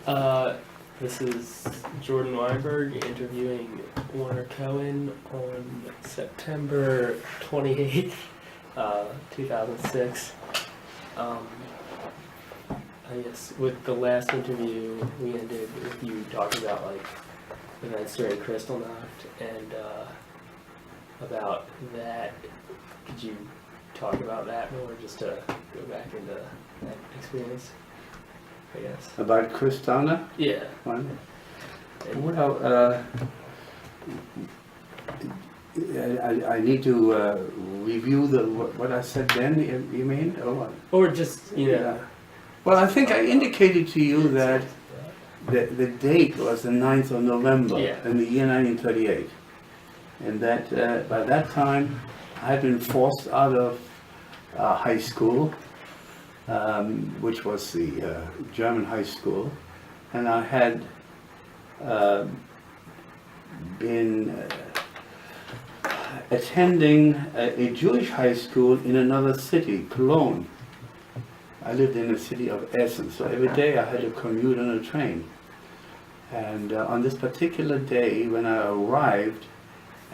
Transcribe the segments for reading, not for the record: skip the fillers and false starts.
This is Jordan Weinberg interviewing Werner Cohen on September 28th, 2006. I guess with the last interview, we ended with you talking about like events during Kristallnacht and about that. Could you talk about that more, just to go back into that experience, I guess? About Kristallnacht? Yeah. Well, I need to review what I said then, you mean? Or what? Or just, Yeah. Well, I think I indicated to you that the date was the 9th of November in the year 1938. And that by that time I had been forced out of high school, which was the German high school, and I had been attending a Jewish high school in another city, Cologne. I lived in the city of Essen, so every day I had to commute on a train. And on this particular day, when I arrived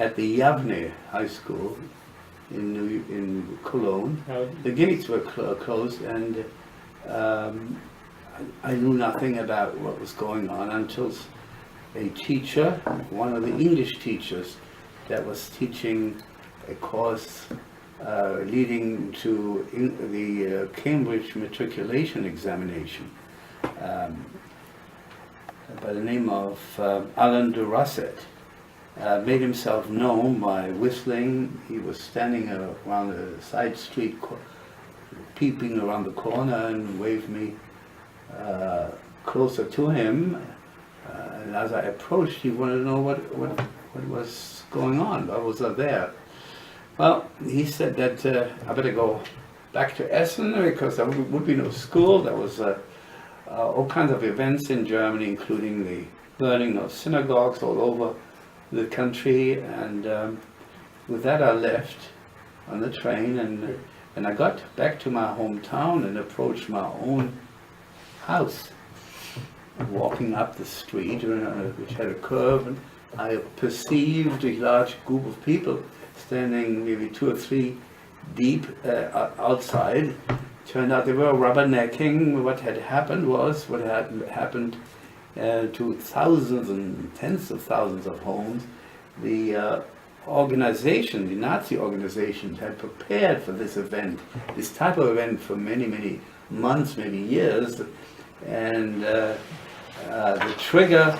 at the Yavne High School in Cologne, the gates were closed, and I knew nothing about what was going on until a teacher, one of the English teachers that was teaching a course leading to the Cambridge matriculation examination, by the name of Alan de Rosset, made himself known by whistling. He was standing around a side street, peeping around the corner, and waved me closer to him. And as I approached, he wanted to know what was going on. What was there? Well, he said that I better go back to Essen because there would be no school. There was all kinds of events in Germany, including the burning of synagogues all over the country. And with that, I left on the train, and I got back to my hometown and approached my own house. Walking up the street, which had a curve, and I perceived a large group of people standing maybe 2 or 3 deep outside. Turned out they were rubbernecking. What had happened was, what had happened to thousands and tens of thousands of homes, the organization, the Nazi organization, had prepared for this event, this type of event, for many, many months, maybe years. And the trigger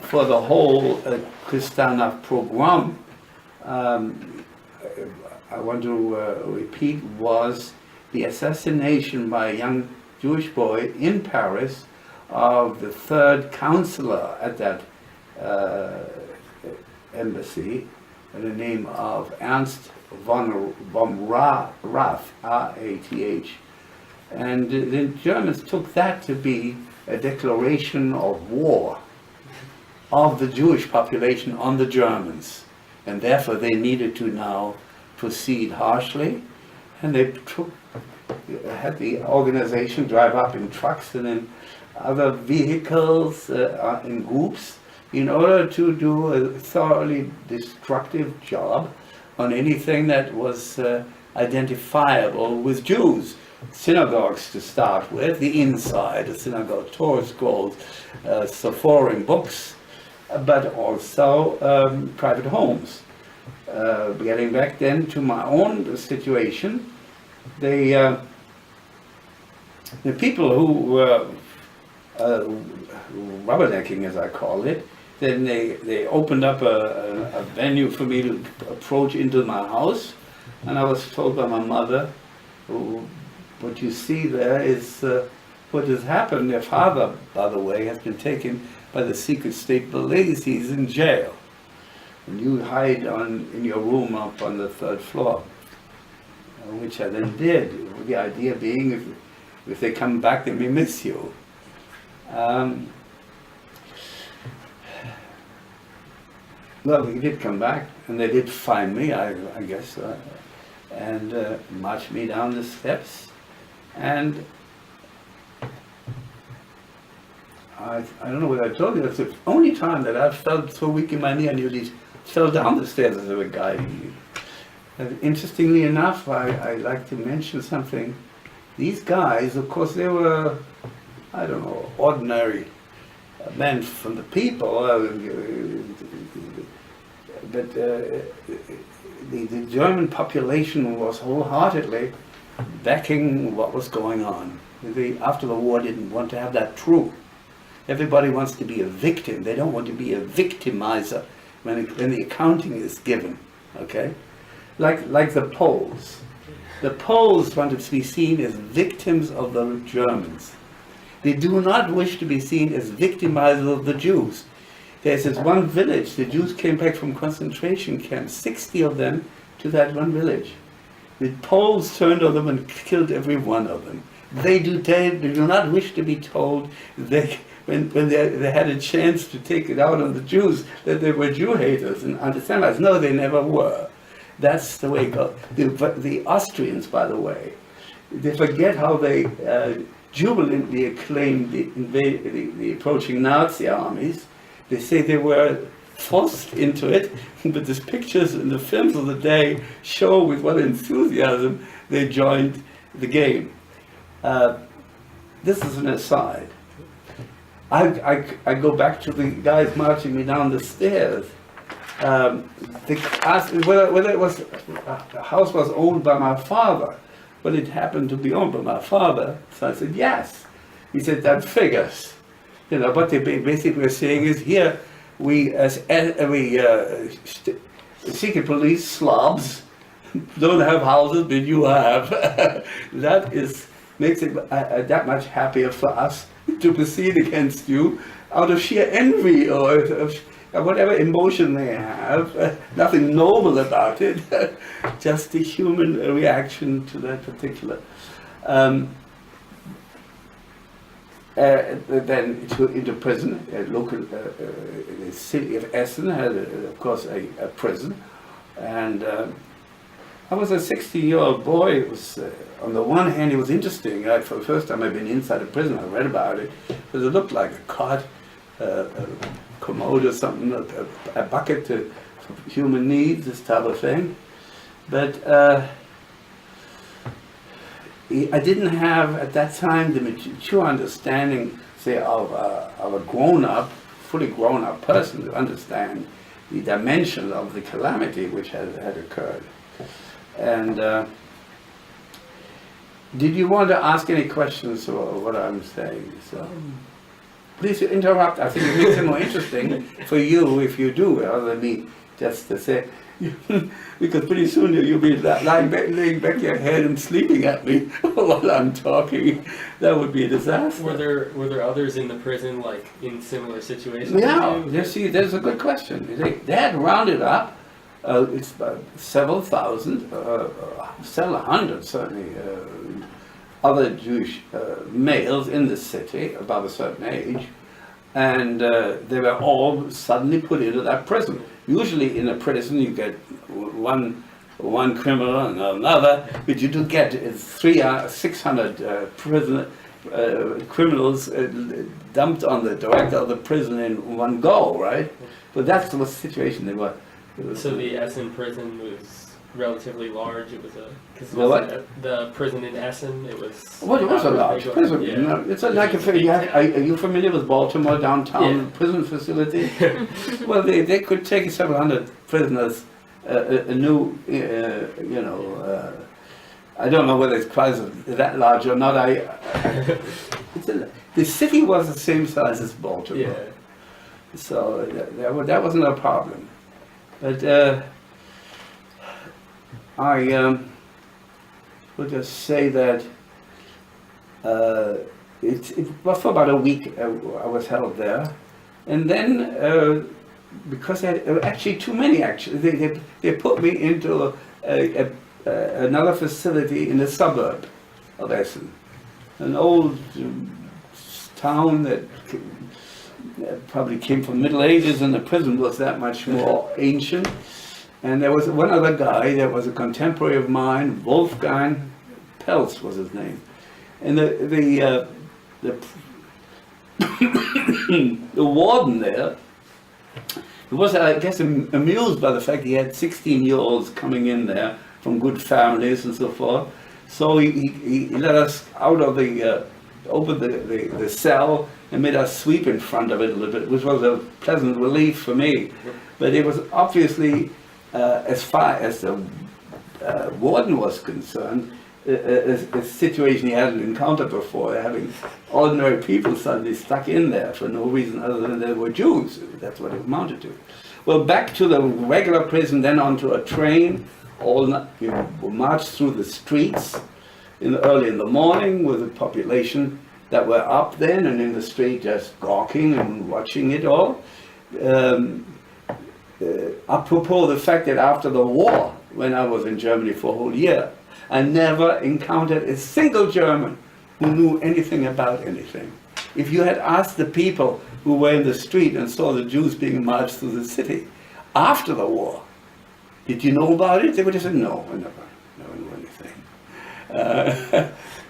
for the whole Kristallnacht program, I want to repeat, was the assassination by a young Jewish boy in Paris of the third counselor at that embassy, by the name of Ernst von Rath, R-A-T-H. And the Germans took that to be a declaration of war of the Jewish population on the Germans, and therefore they needed to now proceed harshly, and they had the organization drive up in trucks and in other vehicles in groups in order to do a thoroughly destructive job on anything that was identifiable with Jews. Synagogues to start with, the inside, the synagogue, Torah scrolls, Sephorim books, but also private homes. Getting back then to my own situation, the people who were rubbernecking, as I call it, then they opened up a venue for me to approach into my house, and I was told by my mother, what you see there is what has happened. Their father, by the way, has been taken by the secret state police. He's in jail. And you hide in your room up on the 3rd floor, which I then did. The idea being, if they come back, they may miss you. Well, they did come back, and they did find me, I guess, and marched me down the steps. And I don't know whether I told you, it's the only time that I've felt so weak in my knee I nearly fell down the stairs as a guy. Interestingly enough, I like to mention something. These guys, of course, they were, I don't know, ordinary men from the people, but the German population was wholeheartedly backing what was going on. They, after the war, didn't want to have that true. Everybody wants to be a victim. They don't want to be a victimizer when the accounting is given. Okay, like the Poles. The Poles wanted to be seen as victims of the Germans. They do not wish to be seen as victimizers of the Jews. There's this one village, the Jews came back from concentration camps, 60 of them to that one village. The Poles turned on them and killed every one of them. They do not wish to be told when they had a chance to take it out on the Jews that they were Jew haters and anti-Semites. No, they never were. That's the way it goes. The Austrians, by the way, they forget how they jubilantly acclaimed the approaching Nazi armies. They say they were forced into it, but the pictures and the films of the day show with what enthusiasm they joined the game. This is an aside. I go back to the guys marching me down the stairs. They asked me whether it was the house was owned by my father. Well, it happened to be owned by my father, so I said yes. He said that figures. You know, what they basically were saying is here we secret police slobs don't have houses, but you have. That makes it that much happier for us to proceed against you out of sheer envy or whatever emotion they have. Nothing noble about it, just a human reaction to that particular. Then into prison. The city of Essen had, of course, a prison, and I was a 16-year-old boy. It was, on the one hand, it was interesting. For the first time I'd been inside a prison, I read about it, because it looked like a cot, a commode or something, a bucket for human needs, this type of thing. But I didn't have, at that time, the mature understanding, say, of a grown-up, fully grown-up person to understand the dimension of the calamity which had occurred. And did you want to ask any questions or what I'm saying? So, please interrupt. I think it makes it more interesting for you if you do, rather than me just to say, because pretty soon you'll be laying back your head and sleeping at me while I'm talking. That would be a disaster. Were there others in the prison, like, in similar situations? Yeah, you see, there's a good question. They had rounded up, it's several thousand, several hundred certainly, other Jewish males in the city above a certain age, and they were all suddenly put into that prison. Usually in a prison you get one criminal and another, but you do get 600 criminals dumped on the director of the prison in one go, right? But that's the situation they were. So the Essen prison was relatively large. It was the prison in Essen. It was. Well, it was a large prison. Yeah. You know, it's like are you familiar with Baltimore downtown prison facility? Well, they could take several hundred prisoners. I don't know whether it's quite that large or not. The city was the same size as Baltimore, Yeah. so that wasn't a problem. But I would just say that for about a week I was held there, and then because I had actually too many. Actually, they put me into another facility in the suburb of Essen, an old town that probably came from the Middle Ages, and the prison was that much more ancient. And there was one other guy that was a contemporary of mine, Wolfgang Pelz was his name. And the the warden there, he was, I guess, amused by the fact he had 16-year-olds coming in there from good families and so forth. So he let us out of opened the cell and made us sweep in front of it a little bit, which was a pleasant relief for me. But it was obviously, as far as the warden was concerned, a situation he hadn't encountered before, having ordinary people suddenly stuck in there for no reason other than they were Jews. That's what it amounted to. Well, back to the regular prison, then onto a train. We marched through the streets early in the morning with the population that were up then and in the street just gawking and watching it all. Apropos the fact that after the war, when I was in Germany for a whole year, I never encountered a single German who knew anything about anything. If you had asked the people who were in the street and saw the Jews being marched through the city after the war, did you know about it? They would have said, no, I never knew anything.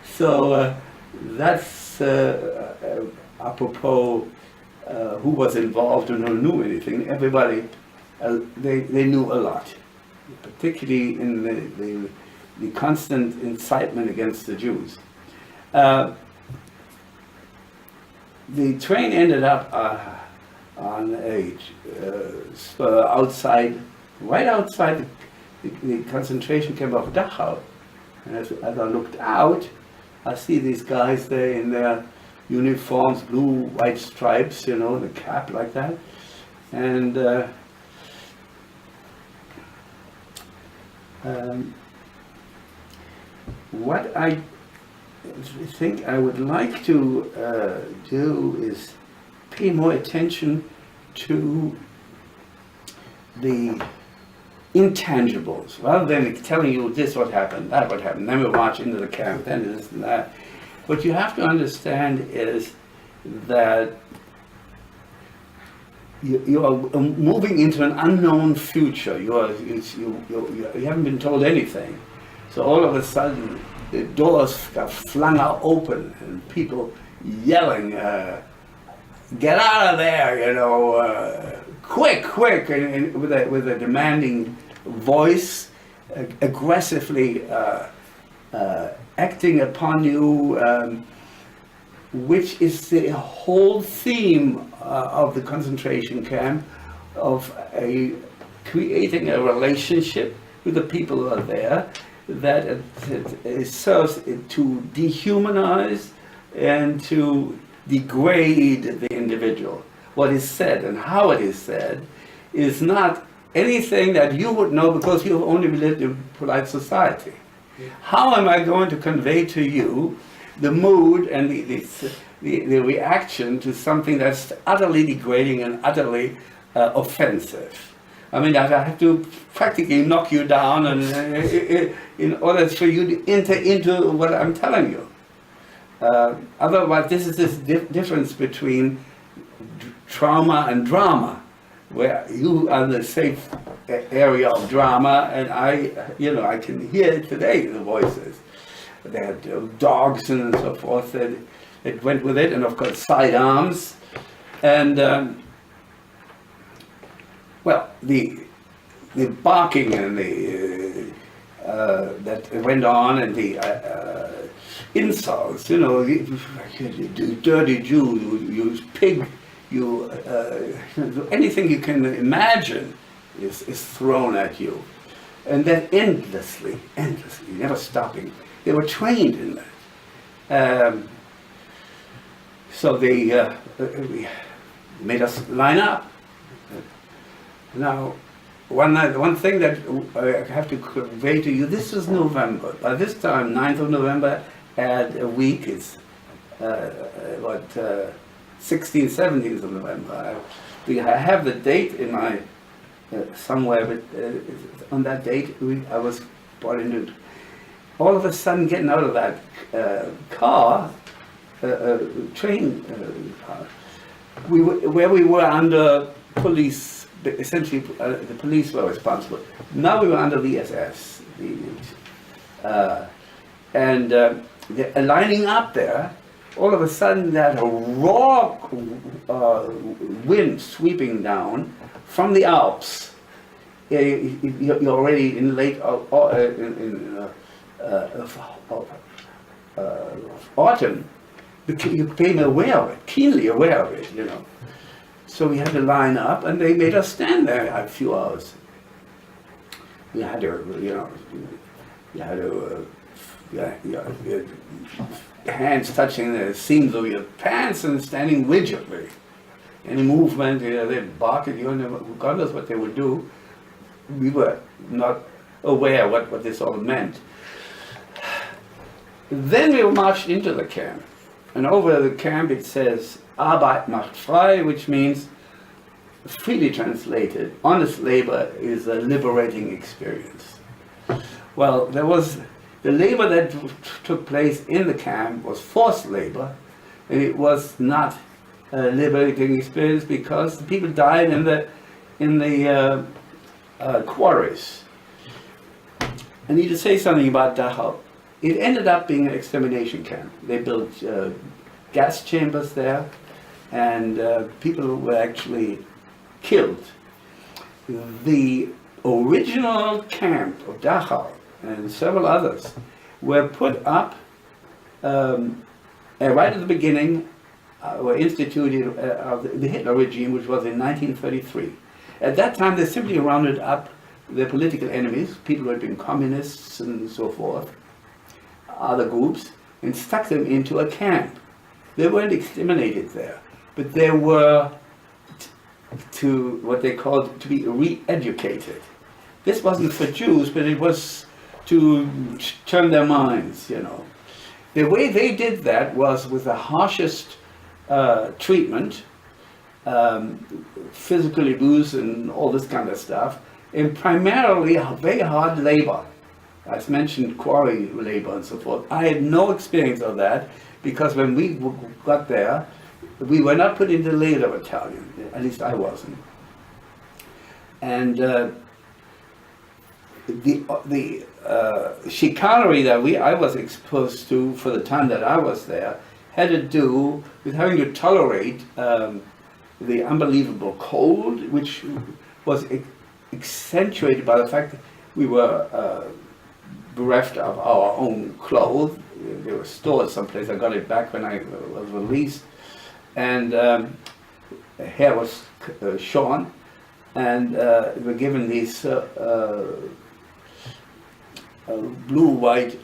So that's apropos who was involved and who knew anything. Everybody, they knew a lot, particularly in the constant incitement against the Jews. The train ended up on a spur outside, right outside the concentration camp of Dachau. And as I looked out, I see these guys there in their uniforms, blue, white stripes, the cap like that. And what I think I would like to do is pay more attention to the intangibles, rather than telling you this what happened, that what happened, then we march into the camp, then this and that. What you have to understand is that you are moving into an unknown future. You haven't been told anything. So all of a sudden, the doors got flung out open and people yelling, get out of there, quick, and with a demanding voice, aggressively acting upon you, which is the whole theme of the concentration camp, of creating a relationship with the people who are there that it serves to dehumanize and to degrade the individual. What is said and how it is said is not anything that you would know because you've only lived in polite society. How am I going to convey to you the mood and the reaction to something that's utterly degrading and utterly offensive? I mean, I have to practically knock you down and in order for you to enter into what I'm telling you. Otherwise, this is this difference between trauma and drama, where you are in the safe area of drama, and I can hear it today, the voices. They had dogs and so forth that went with it, and of course sidearms, and the barking and the that went on, and the insults, you dirty Jew, you pig, you anything you can imagine is thrown at you, and then endlessly, never stopping. They were trained in that. So they made us line up. Now, one thing that I have to convey to you, this was November. By this time, 9th of November, add a week, it's 16th, 17th of November. I have the date in my, somewhere, but on that date, I was brought into, all of a sudden getting out of that car, train car, where we were under police. Essentially, the police were responsible. Now we were under the SS, and they're lining up there, all of a sudden that a raw wind sweeping down from the Alps. You're already in late autumn. You became aware of it, keenly aware of it, you know. So we had to line up, and they made us stand there a few hours. You had to, you know, your hands touching the seams of your pants and standing rigidly. Any movement, you know, they'd bark at you, and God knows what they would do. We were not aware what this all meant. Then we marched into the camp, and over the camp it says Arbeit macht frei, which means, freely translated, honest labor is a liberating experience. Well, there was the labor that took place in the camp was forced labor, and it was not a liberating experience because the people died in the quarries. I need to say something about Dachau. It ended up being an extermination camp. They built gas chambers there, and people were actually killed. The original camp of Dachau and several others were put up right at the beginning, were instituted of the Hitler regime, which was in 1933. At that time, they simply rounded up their political enemies, people who had been communists and so forth, other groups, and stuck them into a camp. They weren't exterminated there, but they were to what they called to be re-educated. This wasn't for Jews, but it was to turn their minds, you know. The way they did that was with the harshest treatment, physical abuse and all this kind of stuff, and primarily very hard labor. As mentioned, quarry labor and so forth. I had no experience of that because when we got there, we were not put into the labor battalion, at least I wasn't. And the chicanery that I was exposed to for the time that I was there had to do with having to tolerate the unbelievable cold, which was accentuated by the fact that we were bereft of our own clothes. They were stored someplace. I got it back when I was released, and hair was shorn, and we were given these blue-white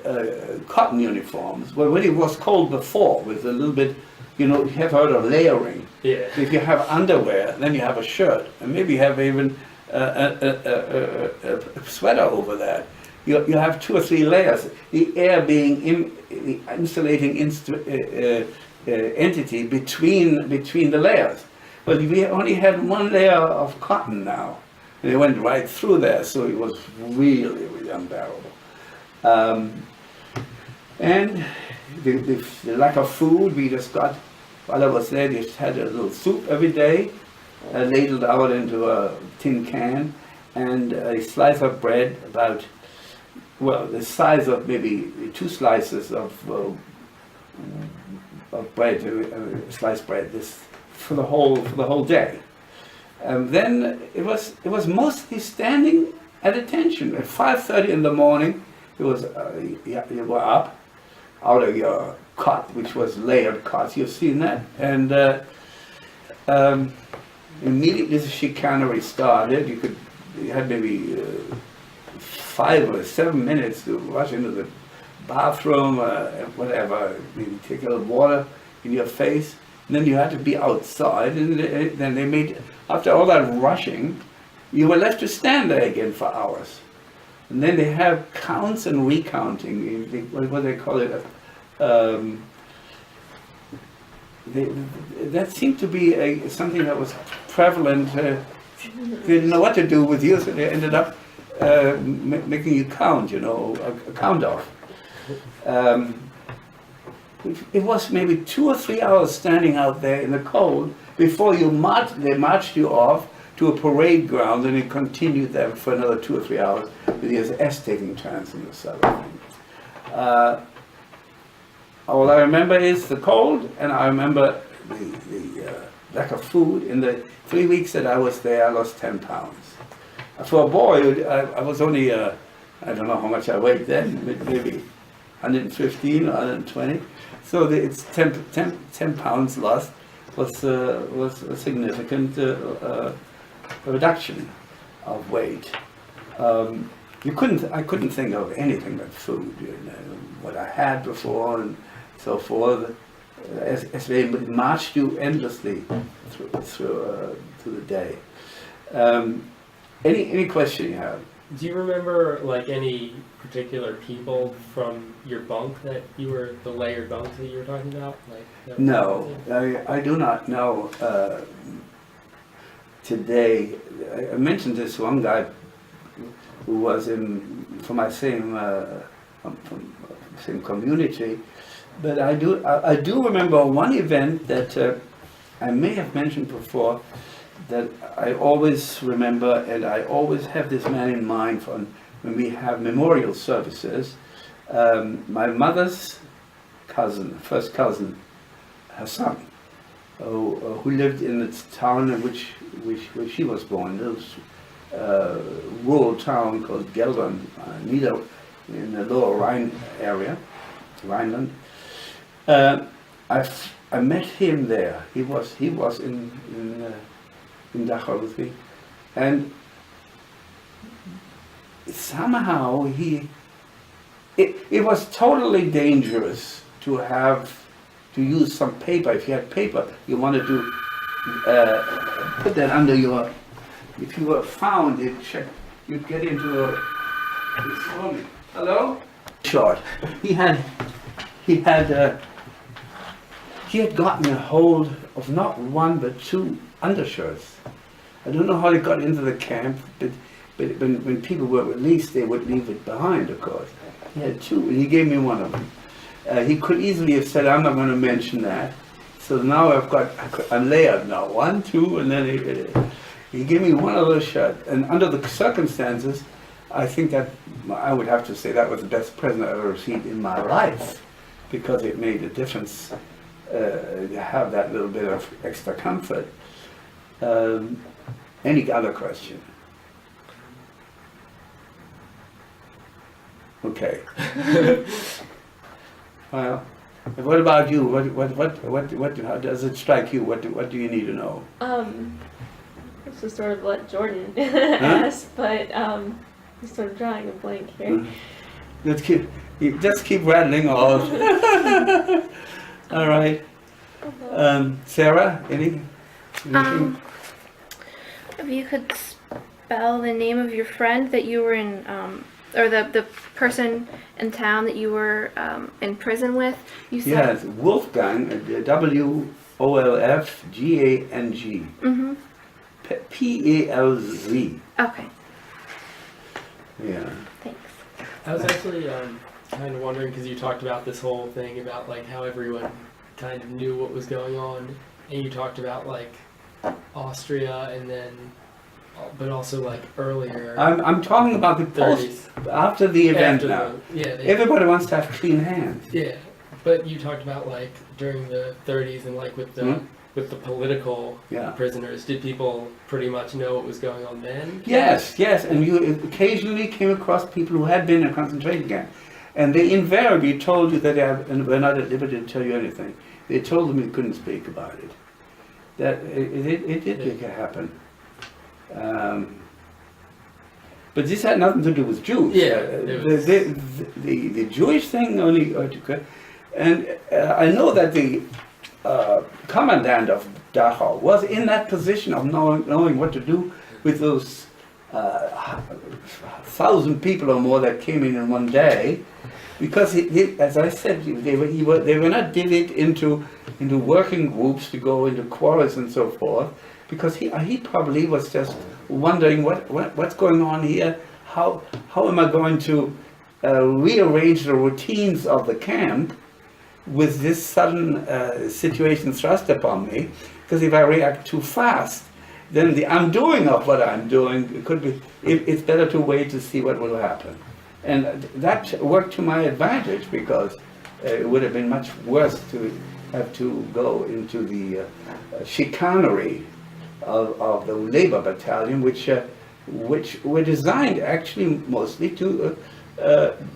cotton uniforms. Well, when it was cold before, with a little bit, you know, you have heard of layering. Yeah. If you have underwear, then you have a shirt, and maybe you have even a sweater over that. You have 2 or 3 layers. The air being the insulating entity between the layers. But we only had 1 layer of cotton now, and it went right through there, so it was really, really unbearable. And the lack of food, we just got, while I was there, just had a little soup every day, ladled out into a tin can, and a slice of bread about, well, the size of maybe 2 slices of bread, sliced bread, this for the whole day. And then it was mostly standing at attention. At 5:30 in the morning, it was you were up out of your cot, which was layered cots. You've seen that, and immediately the chicanery started. You had maybe 5 or 7 minutes to rush into the bathroom, whatever, maybe take a little water in your face, and then you had to be outside, and then they made, after all that rushing, you were left to stand there again for hours. And then they have counts and recounting, what they call it, that seemed to be something that was prevalent. They didn't know what to do with you, so they ended up making you count, you know, a count off. It was maybe 2 or 3 hours standing out there in the cold before they marched you off to a parade ground, and it continued there for another 2 or 3 hours with the SS taking turns in the southern thing. all I remember is the cold, and I remember the lack of food. In the 3 weeks that I was there, I lost 10 pounds. For a boy, I was only, I don't know how much I weighed then, maybe 115 or 120. So it's 10 pounds lost was a significant reduction of weight. I couldn't think of anything but food, what I had before and so forth. As they marched you endlessly through the day. Any question you have? Do you remember like any particular people from your bunk that you were, the layered bunks that you were talking about? Like, No, I do not know. Today, I mentioned this one guy who was from my same community, but I do remember one event that I may have mentioned before, that I always remember, and I always have this man in mind when we have memorial services. My mother's cousin, first cousin, her son, who lived in the town in which she was born, a rural town called Geldern, in the lower Rhine area, Rhineland. I met him there. He was in Dachau with me, and somehow it was totally dangerous to use some paper. If you had paper, you wanted to put that under your. If you were found, you'd get into a. Hello. Short. He had gotten a hold of not one but two undershirts. I don't know how they got into the camp, but when people were released, they would leave it behind, of course. He had two, and he gave me one of them. He could easily have said, "I'm not going to mention that." So now I'm layered now, 1, 2, and then he gave me one of those shirts. And under the circumstances, I think that I would have to say that was the best present I've ever received in my life, because it made a difference to have that little bit of extra comfort. Any other question? Okay. Well, what about you? How does it strike you? What do you need to know? This is sort of what Jordan asked, but I'm sort of drawing a blank here. Just keep rattling off. All right. Sarah, anything? If you could spell the name of your friend that you were in, or the person in town that you were in prison with. You said Yes, Wolfgang, Wolfgang. Mm-hmm. Pelz. Okay. Yeah. Thanks. I was actually kind of wondering, because you talked about this whole thing about like how everyone kind of knew what was going on, and you talked about like Austria, and then, but also like earlier. I'm talking about the 30s. after the event now. Everybody wants to have clean hands. Yeah, but you talked about like during the 30s and like with the with the political prisoners. Did people pretty much know what was going on then? Yes, and you occasionally came across people who had been in a concentration camp, and they invariably told you that they were not at liberty to tell you anything. They told them you couldn't speak about it. That it did happen. But this had nothing to do with Jews. Yeah, the Jewish thing only, and I know that the commandant of Dachau was in that position of knowing what to do with those 1,000 people or more that came in one day, because as I said, they were not divvied into working groups to go into quarters and so forth, because he probably was just wondering what's going on here, how am I going to rearrange the routines of the camp with this sudden situation thrust upon me, because if I react too fast, then the undoing of what I'm doing could be, it's better to wait to see what will happen. And that worked to my advantage, because It would have been much worse to have to go into the chicanery of the labor battalion, which were designed actually mostly to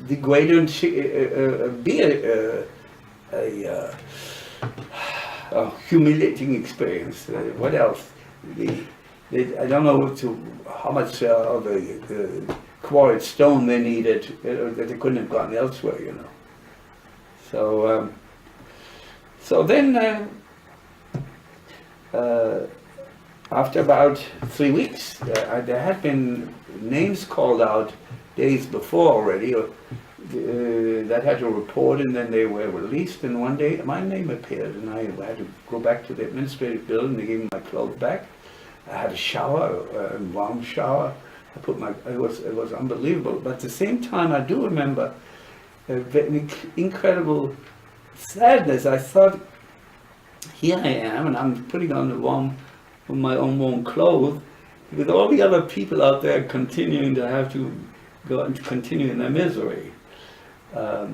degrade and be a humiliating experience. What else? I don't know how much of the quarried stone they needed that they couldn't have gotten elsewhere, you know. So then after about 3 weeks, there had been names called out days before already that had to report, and then they were released. And one day my name appeared, and I had to go back to the administrative building. They gave me my clothes back. I had a shower, a warm shower. It was unbelievable. But at the same time, I do remember an incredible sadness. I thought, here I am, and I'm putting on my own warm clothes, with all the other people out there continuing to have to go and continue in their misery. I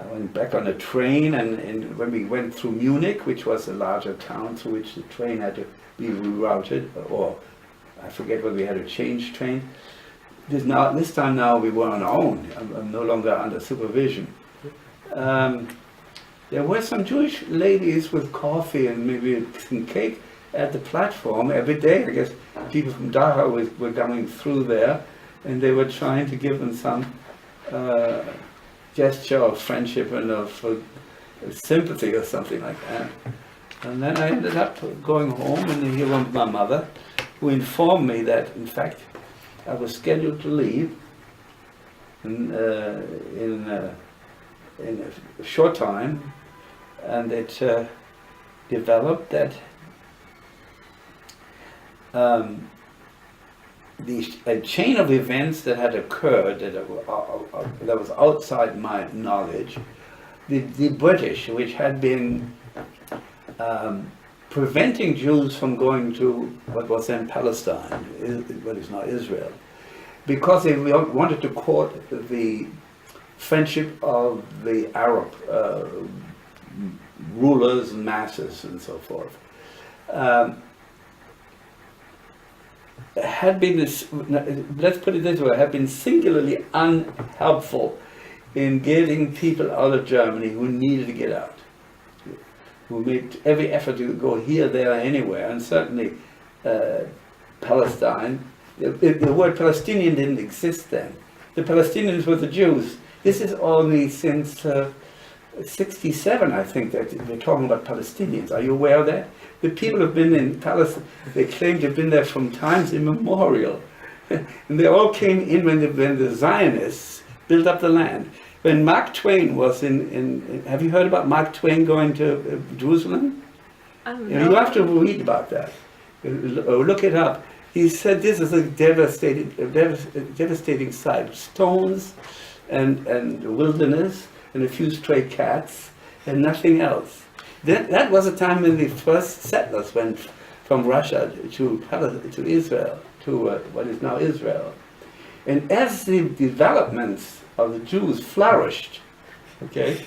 went back on a train, and when we went through Munich, which was a larger town through which the train had to be rerouted, or I forget whether we had to change train. This time now we were on our own. I'm no longer under supervision. There were some Jewish ladies with coffee and maybe some cake at the platform every day. I guess people from Dachau were coming through there, and they were trying to give them some gesture of friendship and of sympathy or something like that. And then I ended up going home, and here was my mother, who informed me that, in fact, I was scheduled to leave in a short time, and it developed that a chain of events that had occurred that was outside my knowledge. The British, which had been preventing Jews from going to what was then Palestine, what is now Israel, because they wanted to court the friendship of the Arab rulers and masses and so forth. Had been this, let's put it this way, had been singularly unhelpful in getting people out of Germany who needed to get out, who made every effort to go here, there, anywhere, and certainly Palestine. The word Palestinian didn't exist then. The Palestinians were the Jews. This is only since 67, I think, that they're talking about Palestinians. Are you aware of that? The people have been in Palestine, they claim to have been there from times immemorial. And they all came in when the Zionists built up the land. When Mark Twain was in have you heard about Mark Twain going to Jerusalem? You have to read about that. Look it up. He said this is a devastating sight. Stones and wilderness and a few stray cats and nothing else. That was a time when the first settlers went from Russia to Israel, to what is now Israel. And as the developments of the Jews flourished, okay,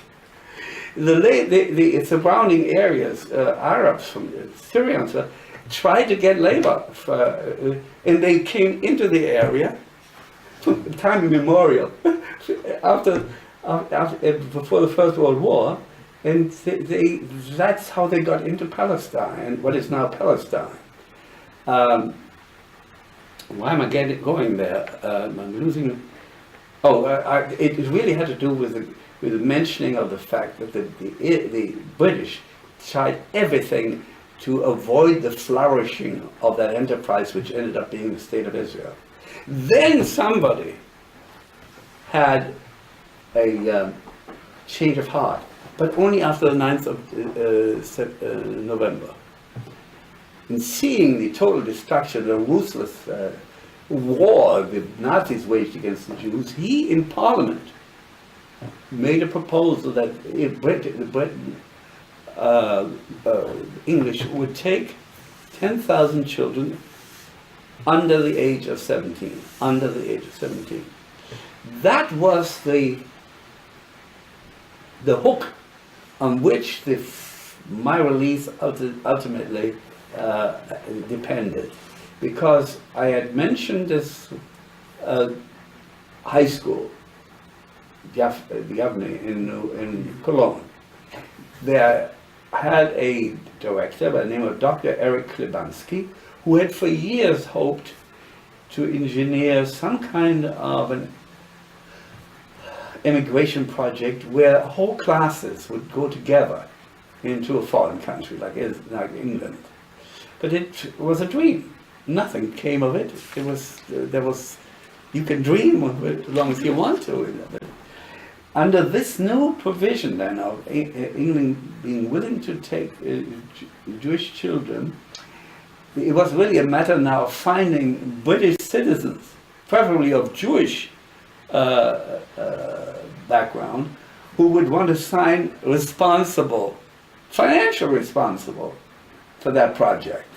the surrounding areas, Arabs from Syrians, tried to get labor, and they came into the area, time immemorial, before the First World War, and that's how they got into Palestine, what is now Palestine. Why am I going there? I'm losing. It really had to do with the mentioning of the fact that the British tried everything to avoid the flourishing of that enterprise, which ended up being the State of Israel. Then somebody had a change of heart, but only after the 9th of November. And seeing the total destruction, the ruthless war the Nazis waged against the Jews, he in Parliament made a proposal that if English would take 10,000 children under the age of 17. Under the age of 17. That was the hook on which my release ultimately depended, because I had mentioned this high school, the Yavne in Cologne. They had a director by the name of Dr. Eric Klebanski, who had for years hoped to engineer some kind of an immigration project where whole classes would go together into a foreign country like England. But it was a dream. Nothing came of it. You can dream as long as you want to. Under this new provision then of England being willing to take Jewish children, it was really a matter now of finding British citizens, preferably of Jewish background, who would want to sign financial responsible for that project.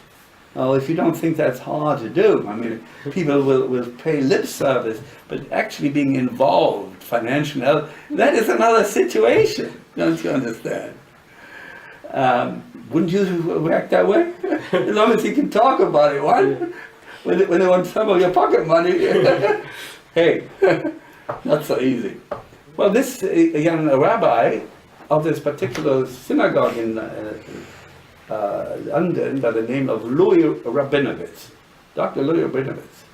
Now, if you don't think that's hard to do, I mean, people will pay lip service, but actually being involved financially, that is another situation, don't you understand? Wouldn't you react that way? As long as you can talk about it, what? When they want some of your pocket money, hey, not so easy. Well, this young rabbi of this particular synagogue in London by the name of Louis Rabinowitz, Dr. Louis Rabinowitz,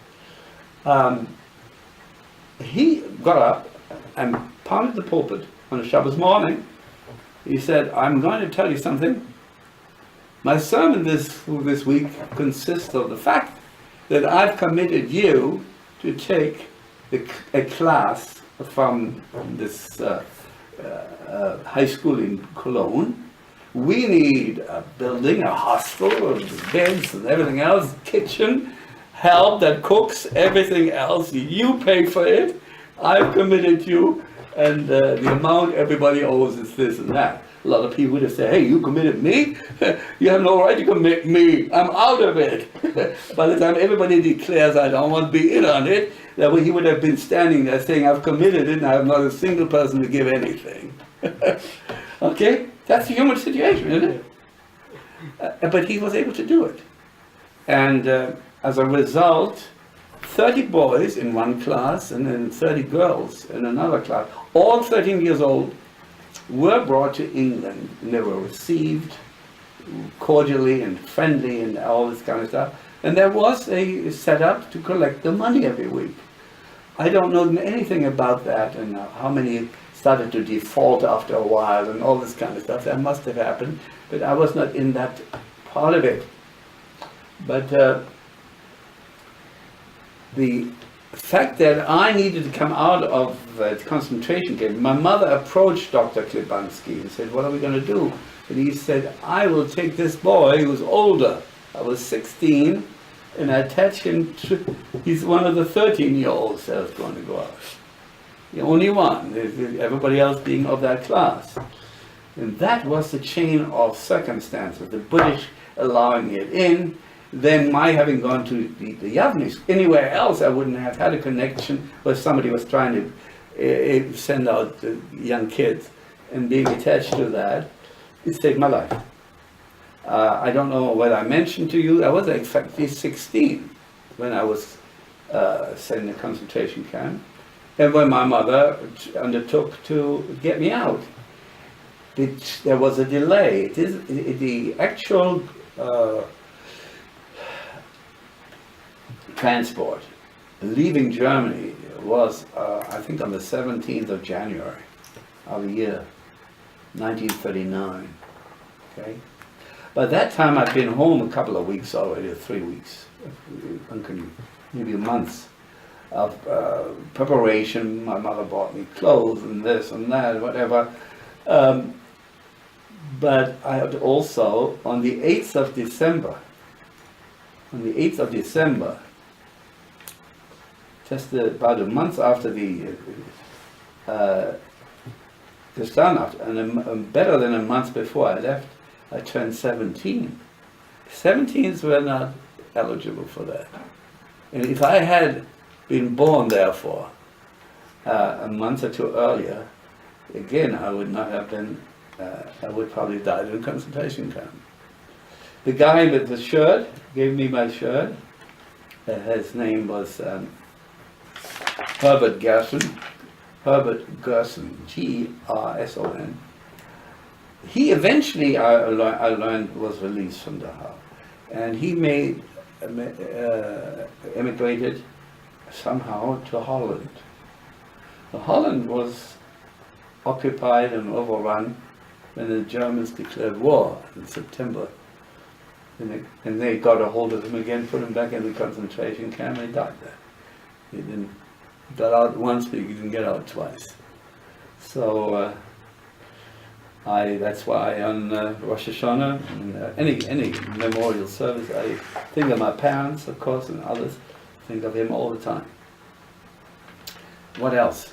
he got up and pounded the pulpit on a Shabbos morning. He said, "I'm going to tell you something. My sermon this week consists of the fact that I've committed you to take a class from this high school in Cologne. We need a building, a hostel, beds and everything else, kitchen, help that cooks, everything else. You pay for it. I've committed you, and the amount everybody owes is this and that." A lot of people would have said, "Hey, you committed me? You have no right to commit me. I'm out of it." By the time everybody declares, "I don't want to be in on it," that way he would have been standing there saying, "I've committed it and I have not a single person to give anything." Okay? That's the human situation, isn't it? But he was able to do it. And as a result, 30 boys in one class and then 30 girls in another class, all 13 years old, were brought to England, and they were received cordially and friendly and all this kind of stuff. And there was a setup to collect the money every week. I don't know anything about that and how many started to default after a while and all this kind of stuff. That must have happened, but I was not in that part of it. But the fact that I needed to come out of the concentration camp, my mother approached Dr. Klebanski and said, "What are we going to do?" And he said, "I will take this boy who was older. I was 16, and I attach him to, he's one of the 13-year-olds that was going to go out. The only one, everybody else being of that class." And that was the chain of circumstances, the British allowing it in, then my having gone to the Yavnis. Anywhere else I wouldn't have had a connection where somebody was trying to send out young kids, and being attached to that, it saved my life. I don't know whether I mentioned to you, I was exactly 16 when I was sent in a concentration camp, and when my mother undertook to get me out. There was a delay. The actual transport leaving Germany was, I think, on the 17th of January of the year 1939. Okay? By that time, I'd been home a couple of weeks already, or 3 weeks, maybe months of preparation. My mother bought me clothes and this and that, whatever. But I had also, on the 8th of December, just about a month after just done after, and better than a month before I left, I turned 17. 17s were not eligible for that. And if I had been born, therefore, a month or two earlier, again, I would not have been, I would probably died in a concentration camp. The guy with the shirt gave me my shirt. His name was Herbert Gerson, Gerson, He eventually, I learned, was released from Dachau. And he emigrated somehow to Holland. Holland was occupied and overrun when the Germans declared war in September. And they got a hold of him again, put him back in the concentration camp, and he died there. He got out once, but he didn't get out twice. So that's why on Rosh Hashanah, and any memorial service, I think of my parents, of course, and others. Think of him all the time. What else?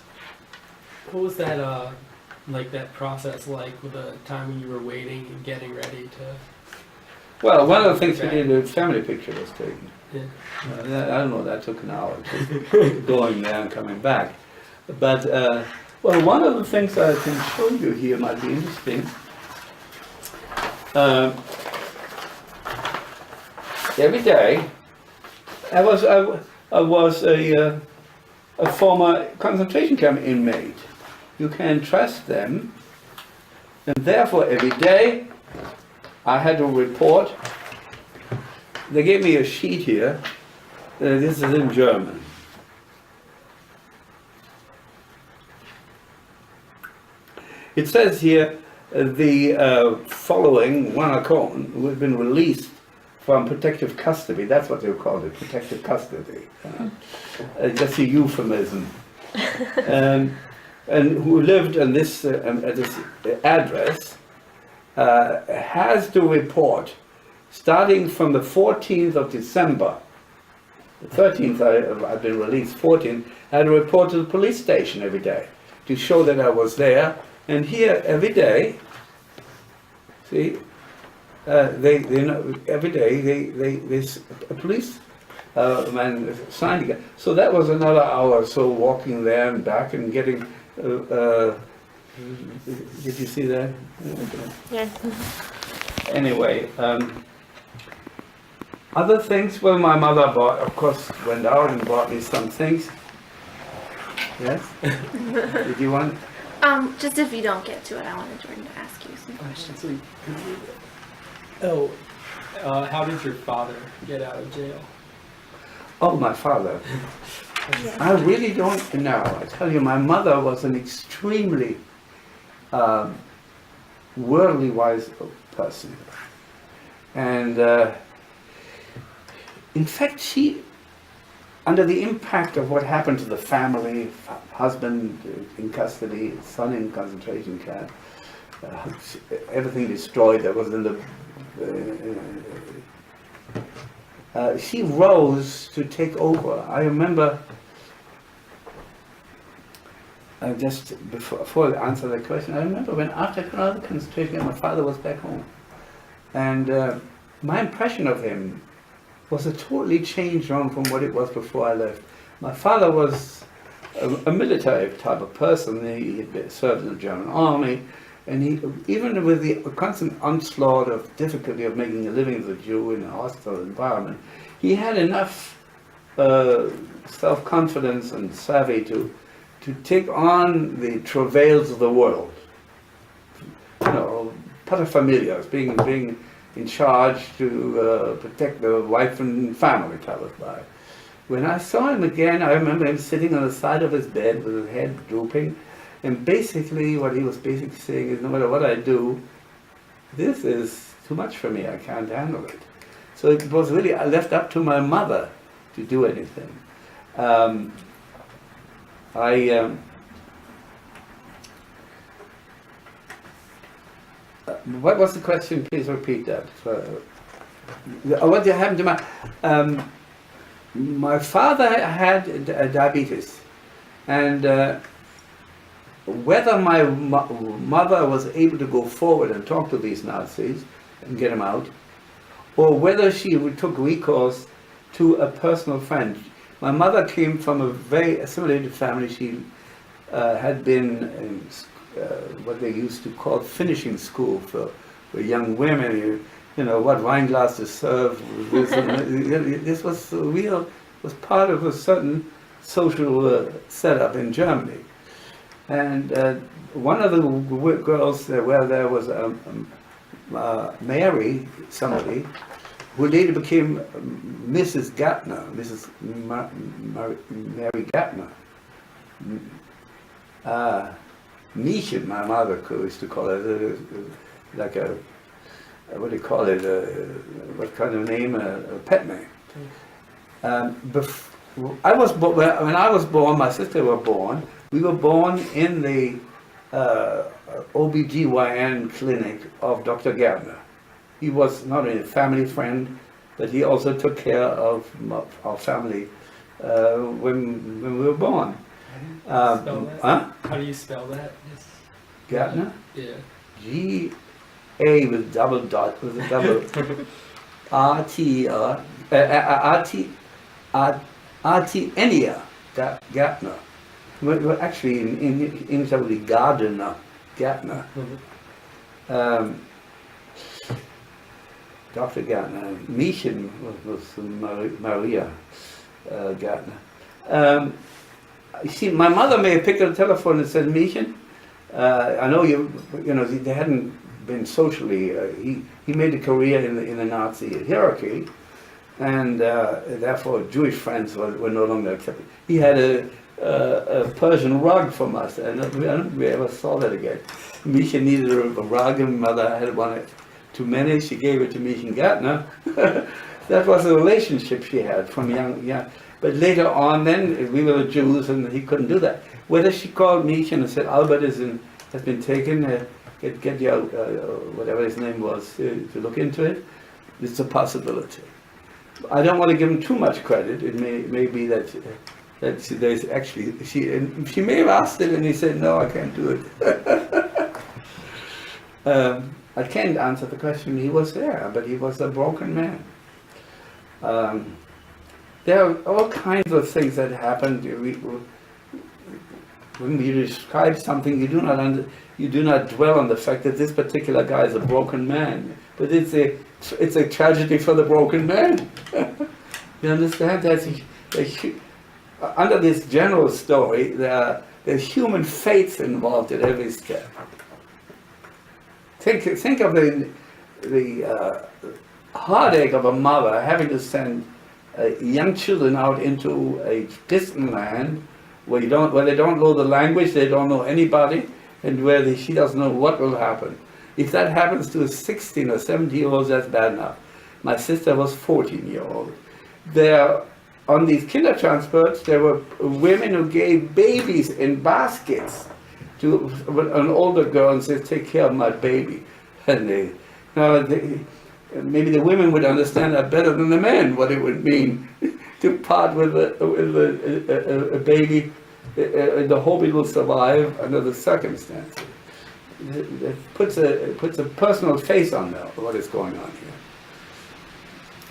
What was that that process like with the time when you were waiting and getting ready to? Well, one of the things we did, a family picture was taken. Yeah. I don't know, that took an hour to going there and coming back. But, well, one of the things I can show you here might be interesting. Every day, I was a former concentration camp inmate. You can trust them, and therefore every day I had to report. They gave me a sheet here. This is in German. It says here the following Werner Cohen, who had been released from protective custody. That's what they called it, protective custody. Just a euphemism. And who lived at this address, has to report, starting from the 14th of December, the 13th I've been released, 14th, I had to report to the police station every day to show that I was there. And here, every day, see, they know, every day, a police man signed again. So that was another hour or so walking there and back and getting, did you see that? Yes. Anyway, other things, well, my mother of course, went out and bought me some things. Yes? Did you want? Just if you don't get to it, I wanted Jordan to ask you some questions. How did your father get out of jail? Oh, my father. I really don't know. I tell you, my mother was an extremely worldly wise person. And in fact, she, under the impact of what happened to the family, husband in custody, son in concentration camp, everything destroyed that was in the... she rose to take over. I remember, just before I answer that question, I remember when after the concentration camp, my father was back home. And my impression of him was a totally changed one from what it was before I left. My father was a military type of person. He had served in the German army, and he, even with the constant onslaught of difficulty of making a living as a Jew in a hostile environment, he had enough self-confidence and savvy to take on the travails of the world. You know, paterfamilias, being in charge to protect the wife and family type of guy. When I saw him again, I remember him sitting on the side of his bed with his head drooping, and basically what he was basically saying is, no matter what I do, this is too much for me, I can't handle it. So it was really left up to my mother to do anything. What was the question? Please repeat that. What happened to my father had diabetes, and whether my mother was able to go forward and talk to these Nazis and get them out, or whether she took recourse to a personal friend. My mother came from a very assimilated family. She had been in what they used to call finishing school for young women. You know what wine glass to serve. This was was part of a certain social setup in Germany. And one of the girls that were there was Mary, somebody, who later became Mrs. Gattner, Mary Gattner. Miechen, my mother used to call it, like a, what do you call it, what kind of name, a pet name. I was when I was born, my sister was born. We were born in the OBGYN clinic of Dr. Gardner. He was not only a family friend, but he also took care of our family when we were born. Spell that? Huh? How do you spell that? Gardner? Yeah. G-A with double dot, with a double R-T-N-E-A, Gardner. Well, actually, in English, that would be Gardener, Gardner. Dr. Gardner. Miechen was Maria Gardner. You see, my mother may have picked up the telephone and said, Miechen, I know you know, they hadn't been socially, he made a career in the Nazi hierarchy, and therefore Jewish friends were no longer accepted. He had a Persian rug from us, and we ever saw that again. Misha needed a rug, and mother had one too many. She gave it to Misha Gardner. That was a relationship she had from young. But later on, then we were Jews, and he couldn't do that. Whether she called Misha and said Albert has been taken, get your whatever his name was to look into it. It's a possibility. I don't want to give him too much credit. It may be that there's actually she may have asked him and he said no, I can't do it. I can't answer the question. He was there, but he was a broken man. There are all kinds of things that happened. When you describe something, you do not dwell on the fact that this particular guy is a broken man, but it's a tragedy for the broken man. You understand? Under this general story, there's human fates involved at every step. Think of the heartache of a mother having to send young children out into a distant land where they don't know the language, they don't know anybody, and where she doesn't know what will happen. If that happens to a 16 or 17-year-old, that's bad enough. My sister was 14-year-old. On these kinder transports, there were women who gave babies in baskets to an older girl and said, "Take care of my baby." And maybe the women would understand that better than the men, what it would mean to part with a baby in the hope it will survive under the circumstances. It puts a personal face on what is going on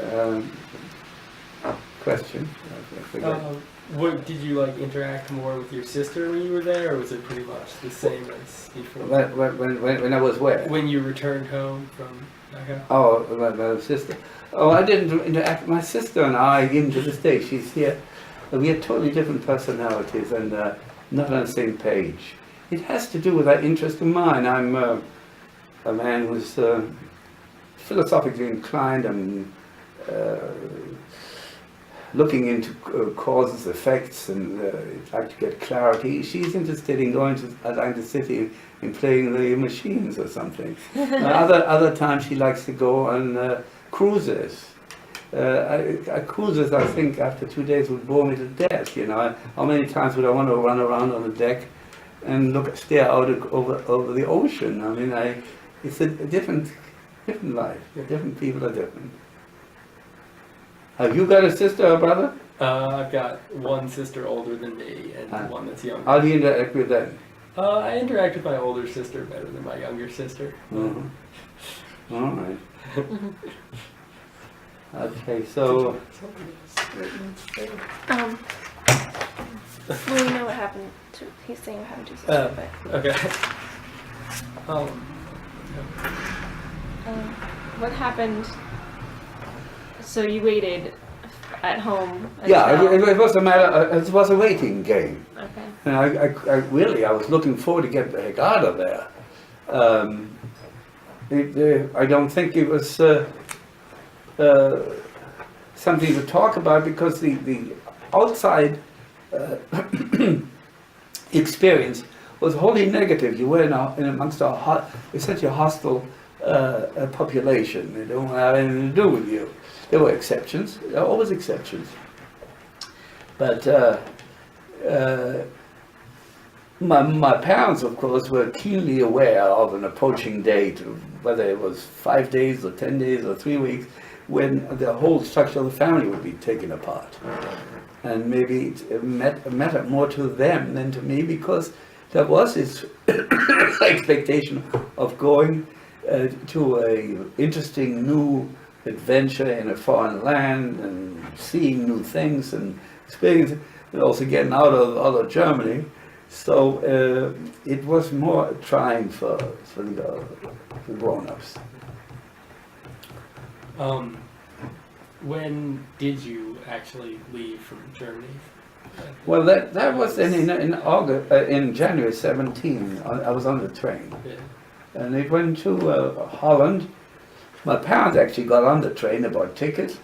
here. Question? What did you interact more with your sister when you were there, or was it pretty much the same as before? When I was where? When you returned home from Dachau? Oh, my sister. Oh, I didn't interact. My sister and I, even to this day, she's here. We have totally different personalities and not on the same page. It has to do with that interest of mine. I'm a man who's philosophically inclined and looking into causes, effects, and trying to get clarity. She's interested in going to Atlantic City and playing the machines or something. Other times she likes to go on cruises. Cruises, I think, after 2 days would bore me to death. You know, how many times would I want to run around on the deck and stare out over the ocean? I mean, it's a different life. Different people are different. Have you got a sister or brother? I've got one sister older than me and one that's younger. How do you interact with them? I interact with my older sister better than my younger sister. Mm-hmm. All right. Okay, so Well, you know what happened to, he's saying what happened to his sister, but. Okay. What happened? So you waited at home yeah, until... it was a matter. It was a waiting game, Okay. and I was looking forward to get the heck out of there. I don't think it was something to talk about because the outside experience was wholly negative. You were in amongst essentially a hostile population. They don't have anything to do with you. There were exceptions. There are always exceptions. But my parents, of course, were keenly aware of an approaching date, whether it was 5 days or 10 days or 3 weeks, when the whole structure of the family would be taken apart. And maybe it mattered more to them than to me because there was this expectation of going to an interesting new adventure in a foreign land and seeing new things and experiencing, and also getting out of Germany. So it was more trying for the grown-ups. When did you actually leave from Germany? Well, that was in August, in January 17. I was on the train, Yeah. and it went to Holland. My parents actually got on the train, they bought tickets.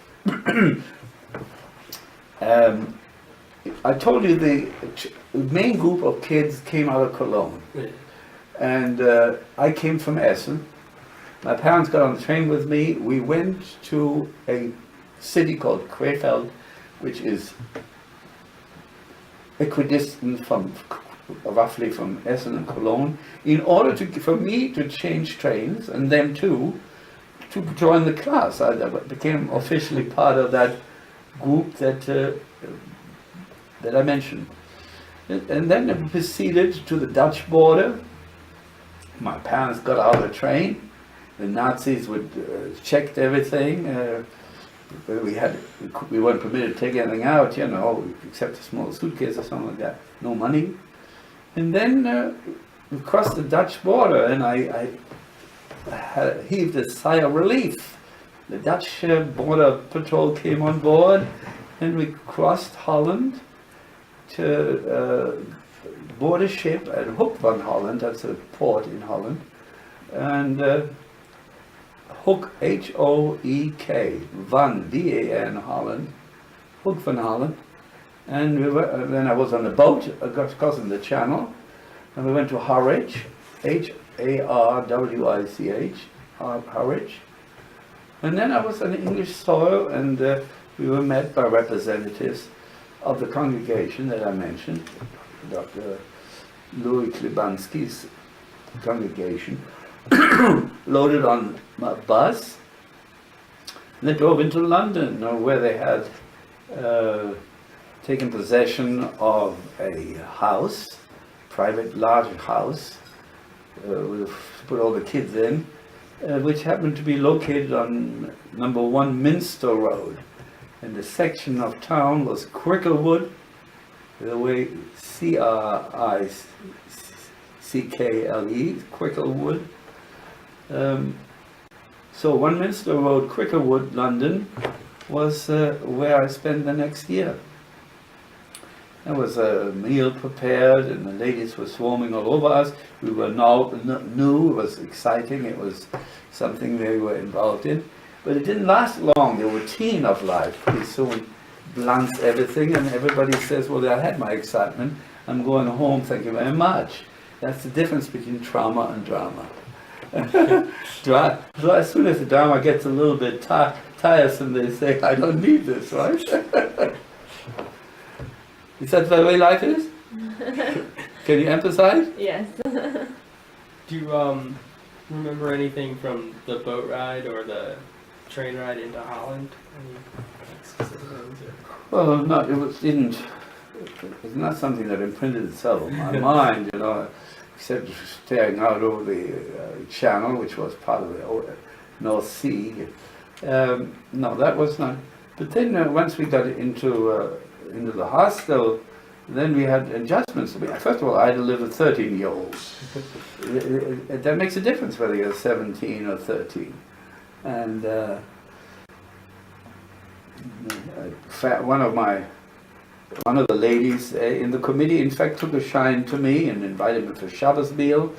I told you the main group of kids came out of Cologne, Yeah. and I came from Essen. My parents got on the train with me. We went to a city called Krefeld, which is equidistant roughly from Essen and Cologne, in order for me to change trains and them too, to join the class. I became officially part of that group that I mentioned. And then it proceeded to the Dutch border. My parents got out of the train. The Nazis would checked everything. We weren't permitted to take anything out, except a small suitcase or something like that. No money. And then we crossed the Dutch border, and I heaved a sigh of relief. The Dutch border patrol came on board, and we crossed Holland to board a ship at Hoek van Holland. That's a port in Holland, and Hoek, H-O-E-K, Van, V-A-N, Holland, Hoek van Holland. And then I was on the boat, crossing the channel, and we went to Harwich, H-A-R-W-I-C-H, Harwich. And then I was on English soil, and we were met by representatives of the congregation that I mentioned, Dr. Louis Klibanski's congregation, loaded on a bus, and they drove into London, where they had taken possession of a house, private large house, we put all the kids in, which happened to be located on number 1 Minster Road. And the section of town was Cricklewood, the way C-R-I-C-K-L-E, Cricklewood. So 1 Minster Road, Cricklewood, London, was where I spent the next year. There was a meal prepared, and the ladies were swarming all over us. We were new, it was exciting, it was something they were involved in. But it didn't last long. The routine of life pretty soon blunts everything, and everybody says, well, I had my excitement, I'm going home, thank you very much. That's the difference between trauma and drama. So as soon as the drama gets a little bit tiresome, they say, I don't need this, right? Is that the way life is? Can you empathize? Yes. Do you remember anything from the boat ride or the train ride into Holland? Any specific things? Well, no, it's not something that imprinted itself on my mind, except staring out over the channel, which was part of the North Sea, No, that was not. But then once we got into the hostel, then we had adjustments. First of all, I had to live with 13-year-olds. That makes a difference whether you're 17 or 13. And one of the ladies in the committee, in fact, took a shine to me and invited me for Shabbos meal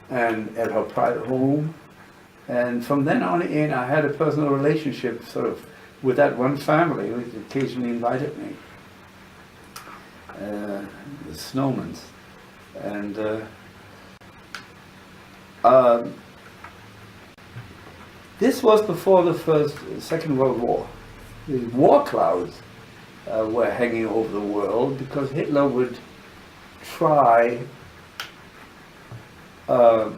and at her private home. And from then on in, I had a personal relationship sort of with that one family who occasionally invited me, the Snowmans. And this was before the Second World War. The war clouds were hanging over the world because Hitler would try to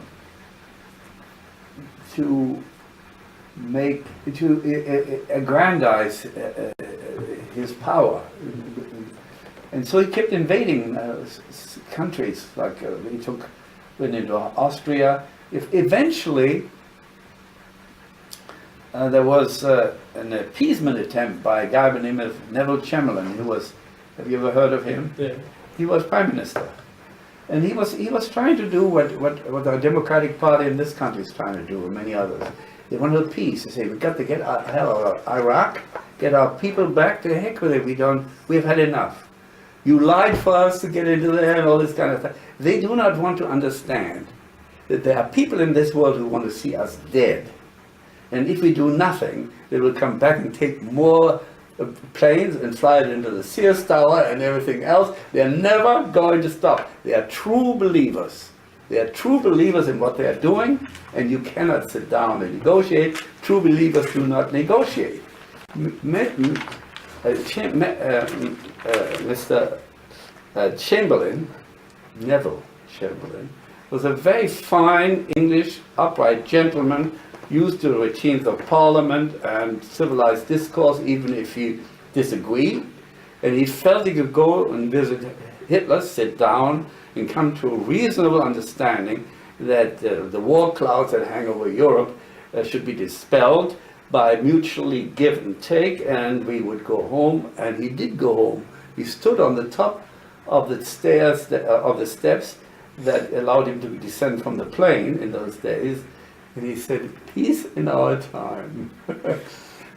aggrandize his power, and so he kept invading countries. Like went into Austria. Eventually, there was an appeasement attempt by a guy by the name of Neville Chamberlain, who was. Have you ever heard of him? Yeah. He was prime minister. And he was trying to do what our Democratic Party in this country is trying to do, and many others. They wanted peace. They say, we've got to get the hell out of Iraq, get our people back, to heck with it. We've had enough. You lied for us to get into there and all this kind of stuff. They do not want to understand that there are people in this world who want to see us dead. And if we do nothing, they will come back and take more planes and fly it into the Sears Tower and everything else. They're never going to stop. They are true believers. They are true believers in what they are doing, and you cannot sit down and negotiate. True believers do not negotiate. Mr. Chamberlain, Neville Chamberlain, was a very fine English, upright gentleman, used to the routines of parliament and civilized discourse, even if he disagreed. And he felt he could go and visit Hitler, sit down, and come to a reasonable understanding that the war clouds that hang over Europe should be dispelled by mutually give and take, and we would go home. And he did go home. He stood on the top of the stairs, of the steps that allowed him to descend from the plane in those days. And he said, peace in our time.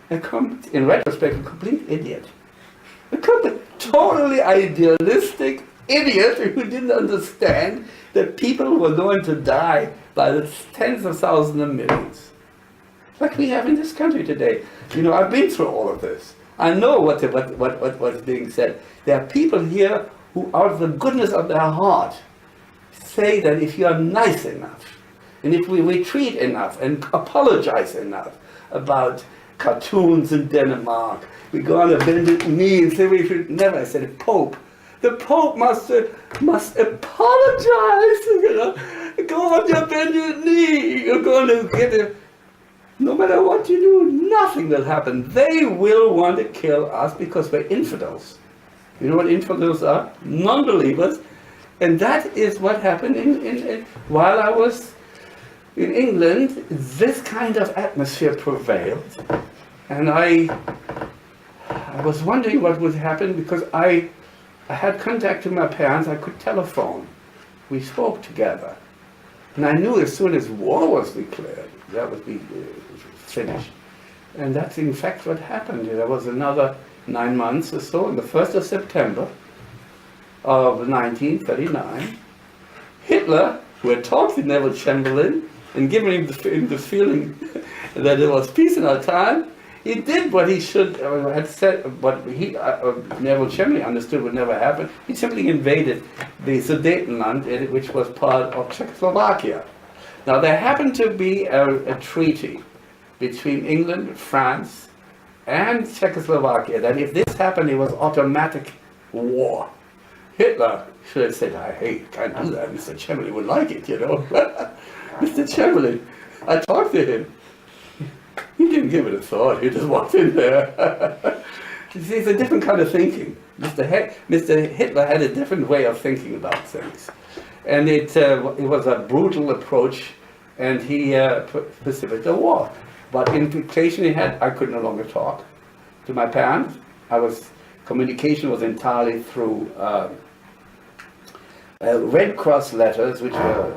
In retrospect, a complete idiot. A totally idealistic idiot who didn't understand that people were going to die by the tens of thousands and millions. Like we have in this country today. You know, I've been through all of this. I know what's being said. There are people here who, out of the goodness of their heart, say that if you are nice enough, and if we retreat enough and apologize enough about cartoons in Denmark, we go on a bended knee and say we should never. I said, the Pope must apologize, you know. Go on your bended knee, you're going to get it. No matter what you do, nothing will happen. They will want to kill us because we're infidels. You know what infidels are? Non-believers. And that is what happened while I was in England. This kind of atmosphere prevailed, and I was wondering what would happen, because I had contact with my parents. I could telephone. We spoke together, and I knew as soon as war was declared, that would be finished. And that's in fact what happened. There was another 9 months or so, on the 1st of September of 1939, Hitler, who had talked to Neville Chamberlain and given him the feeling that there was peace in our time, he did what he should had said, what Neville Chamberlain understood would never happen. He simply invaded the Sudetenland, which was part of Czechoslovakia. Now there happened to be a treaty between England, France, and Czechoslovakia that if this happened, it was automatic war. Hitler should have said, hey, can't do that. Mr. Chamberlain would like it, you know. Mr. Chamberlain, I talked to him. He didn't give it a thought. He just walked in there. You see, it's a different kind of thinking. Mr. Hitler had a different way of thinking about things. And it was a brutal approach and he precipitated the war. What implication it had, I could no longer talk to my parents. Communication was entirely through Red Cross letters, which were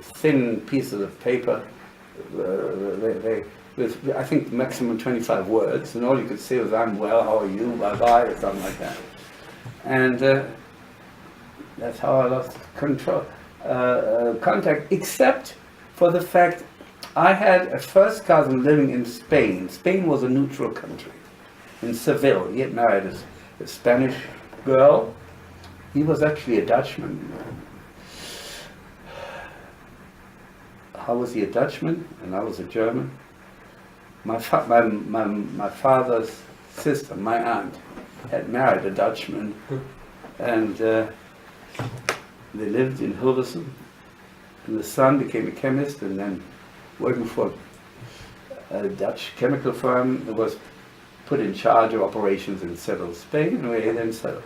thin pieces of paper. With, I think, maximum 25 words, and all you could say was, "I'm well, how are you, bye-bye," or something like that. And that's how I lost contact, except for the fact I had a first cousin living in Spain. Spain was a neutral country, in Seville. He had married a Spanish girl. He was actually a Dutchman. How was he a Dutchman? And I was a German. My father's sister, my aunt, had married a Dutchman, and they lived in Hilversum. And the son became a chemist, and then working for a Dutch chemical firm, was put in charge of operations in settled Spain, where he then settled.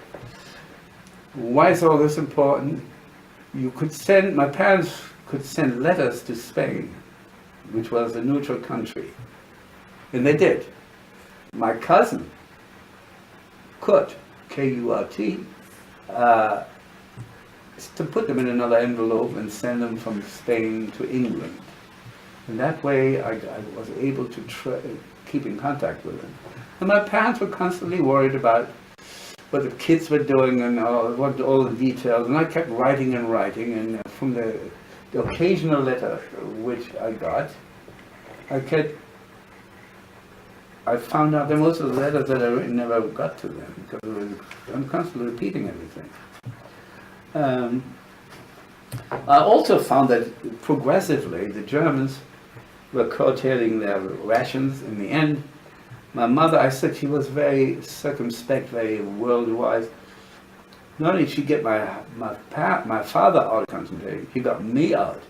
Why is all this important? My parents could send letters to Spain, which was a neutral country. And they did. My cousin could, K-U-R-T, to put them in another envelope and send them from Spain to England. And that way I was able to keep in contact with them. And my parents were constantly worried about what the kids were doing and all the details. And I kept writing, and from the occasional letter which I got, I found out that most of the letters that I written never got to them, because I'm constantly repeating everything. I also found that progressively the Germans were curtailing their rations. In the end, my mother, I said she was very circumspect, very world-wise. Not only did she get my father out of concentration, she got me out.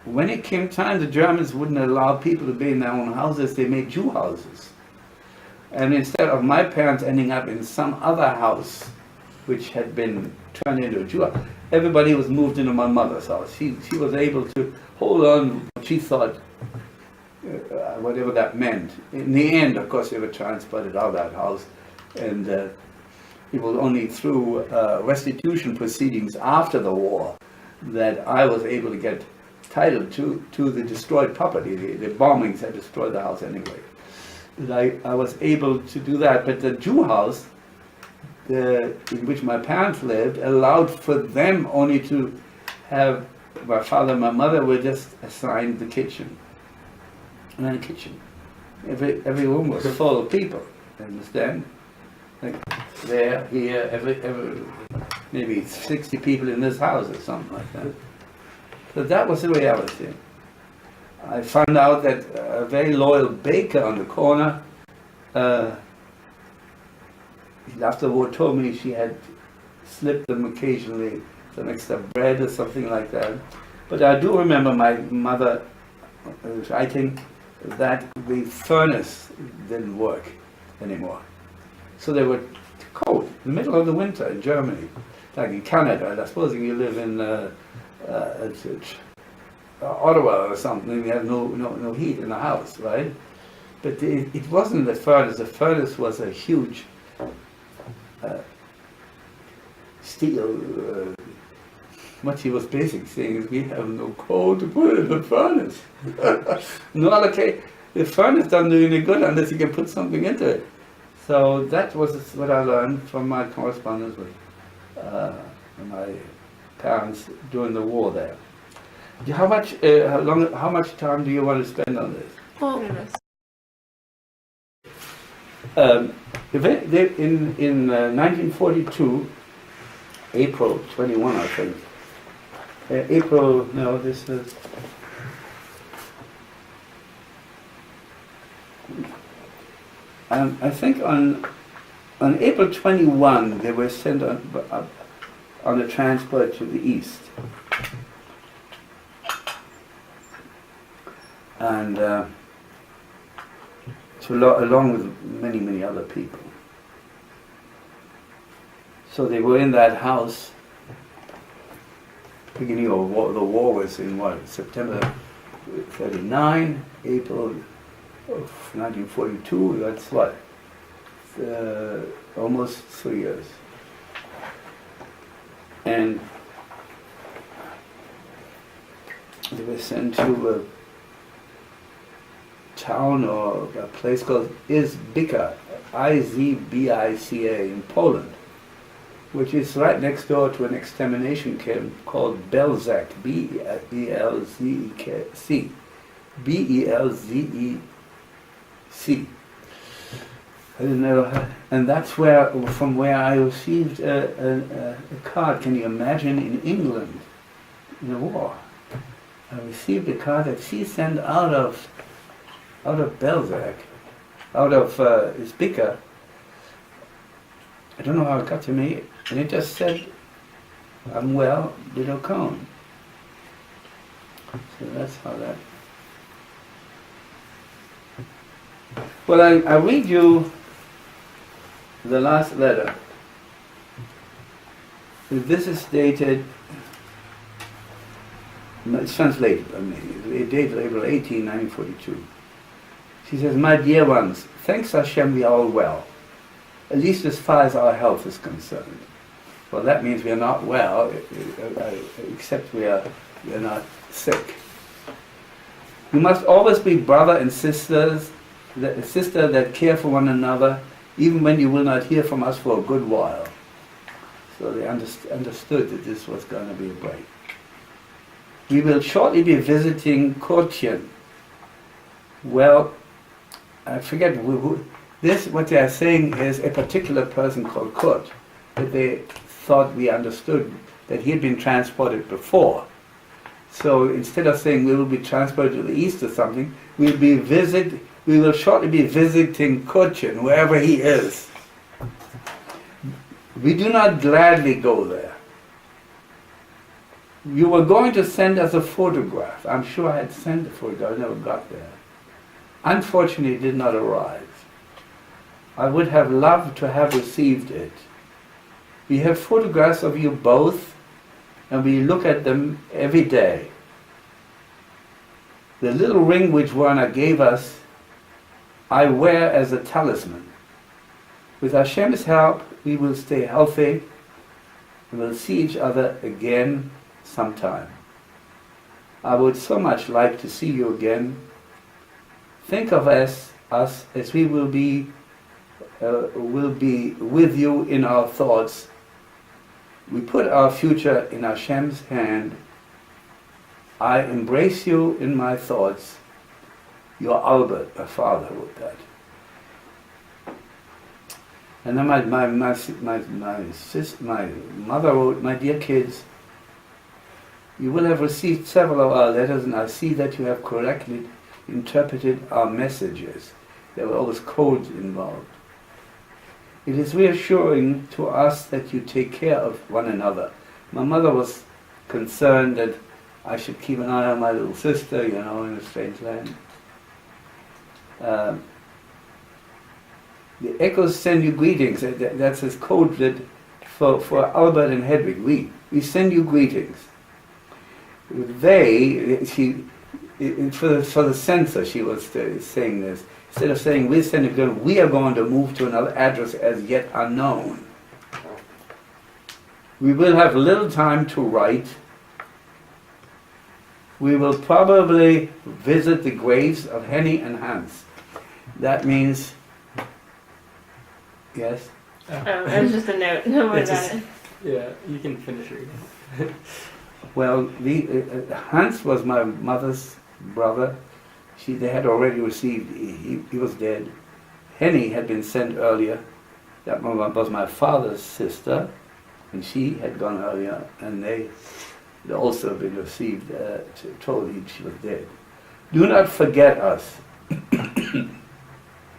When it came time, the Germans wouldn't allow people to be in their own houses. They made Jew houses. And instead of my parents ending up in some other house, which had been turned into a Jew house, everybody was moved into my mother's house. She was able to hold on, she thought, whatever that meant. In the end, of course, they were transported out of that house. And it was only through restitution proceedings after the war that I was able to get title to the destroyed property. The bombings had destroyed the house anyway. And I was able to do that, but the Jew house in which my parents lived allowed for them only to have, my father and my mother were just assigned the kitchen. And then the kitchen. Every room was full of people, you understand? Like there, here, every maybe 60 people in this house or something like that. So that was the reality. I found out that a very loyal baker on the corner, after the war, told me she had slipped them occasionally some extra bread or something like that. But I do remember my mother writing that the furnace didn't work anymore. So they were cold in the middle of the winter in Germany, like in Canada. Supposing you live in Ottawa or something, you have no heat in the house, right? But it wasn't the furnace. The furnace was a huge steel. What he was basically saying is, we have no coal to put in the furnace. No, okay, the furnace doesn't do any good unless you can put something into it. So that was what I learned from my correspondence with my parents during the war there. How much time do you want to spend on this? Well, in 1942, April 21, I think. This is. I think on April 21, they were sent on a transport to the east. And along with many other people. So they were in that house beginning of the war was in what, September 39, April of 1942, that's what, almost 3 years. And they were sent to a town or a place called Izbica, Izbica in Poland, which is right next door to an extermination camp called Belzec, B-E-L-Z-E-C. B-E-L-Z-E-C. I didn't know, and that's from where I received a card. Can you imagine, in England, in the war? I received a card that she sent out of Belzec, out of Izbica. I don't know how it got to me, and it just said, "I'm well, widow Cohen." So that's how that. Well, I read you the last letter. This is dated, it's translated, it's dated April 18, 1942. She says, "My dear ones, thanks Hashem we are all well, at least as far as our health is concerned." Well, that means we are not well, except we are not sick. We must always be brother and sisters, a sister that care for one another, even when you will not hear from us for a good while. So they understood that this was going to be a break. We will shortly be visiting Cohen. Well, I forget who. What they are saying is a particular person called Kurt, that they thought we understood that he had been transported before. So instead of saying we will be transported to the east or something, we will shortly be visiting Cohen, wherever he is. We do not gladly go there. You were going to send us a photograph. I'm sure I had sent a photograph, I never got there. Unfortunately, it did not arrive. I would have loved to have received it. We have photographs of you both, and we look at them every day. The little ring which Werner gave us, I wear as a talisman. With Hashem's help, we will stay healthy, and we'll see each other again sometime. I would so much like to see you again. Think of us as we will be with you in our thoughts. We put our future in Hashem's hand. I embrace you in my thoughts. Your Albert, my father, wrote that. And then my mother wrote, "My dear kids, you will have received several of our letters, and I see that you have correctly interpreted our messages." There were always codes involved. "It is reassuring to us that you take care of one another." My mother was concerned that I should keep an eye on my little sister, in a strange land. The echoes send you greetings. That's his code that for Albert and Hedwig. We send you greetings. For the censor, she was saying this. Instead of saying we send you, we are going to move to another address as yet unknown. We will have little time to write. We will probably visit the graves of Henny and Hans. That means, yes? It was just a note. No more about it. Yeah, you can finish it. Well, Hans was my mother's brother. They had already received, he was dead. Henny had been sent earlier. That was my father's sister, and she had gone earlier, and they had also been received, told she was dead. Do not forget us.